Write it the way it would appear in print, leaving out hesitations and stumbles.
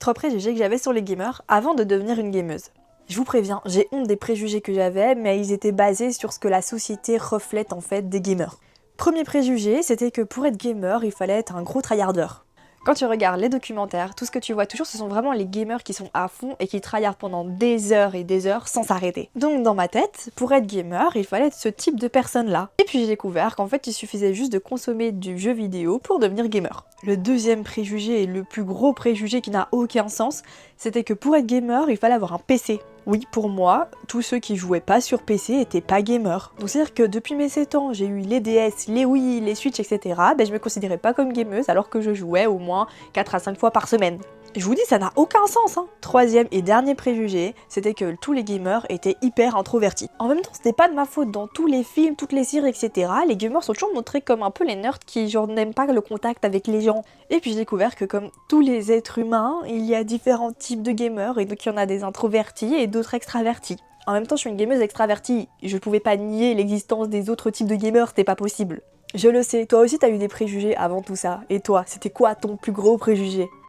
3 préjugés que j'avais sur les gamers avant de devenir une gameuse. Je vous préviens, j'ai honte des préjugés que j'avais, mais ils étaient basés sur ce que la société reflète en fait des gamers. Premier préjugé, c'était que pour être gamer, il fallait être un gros tryharder. Quand tu regardes les documentaires, tout ce que tu vois toujours, ce sont vraiment les gamers qui sont à fond et qui tryhardent pendant des heures et des heures sans s'arrêter. Donc dans ma tête, pour être gamer, il fallait être ce type de personne-là. Et puis j'ai découvert qu'en fait, il suffisait juste de consommer du jeu vidéo pour devenir gamer. Le deuxième préjugé et le plus gros préjugé qui n'a aucun sens, c'était que pour être gamer, il fallait avoir un PC. Oui, pour moi, tous ceux qui jouaient pas sur PC étaient pas gamers. Donc c'est-à-dire que depuis mes 7 ans, j'ai eu les DS, les Wii, les Switch, etc. Je me considérais pas comme gameuse alors que je jouais au moins 4 à 5 fois par semaine. Je vous dis, ça n'a aucun sens, hein. Troisième et dernier préjugé, c'était que tous les gamers étaient hyper introvertis. En même temps, c'était pas de ma faute, dans tous les films, toutes les séries, etc., les gamers sont toujours montrés comme un peu les nerds qui genre n'aiment pas le contact avec les gens. Et puis j'ai découvert que comme tous les êtres humains, il y a différents types de gamers, et donc il y en a des introvertis et d'autres extravertis. En même temps, je suis une gameuse extravertie, je pouvais pas nier l'existence des autres types de gamers, c'était pas possible. Je le sais, toi aussi t'as eu des préjugés avant tout ça, et toi, c'était quoi ton plus gros préjugé ?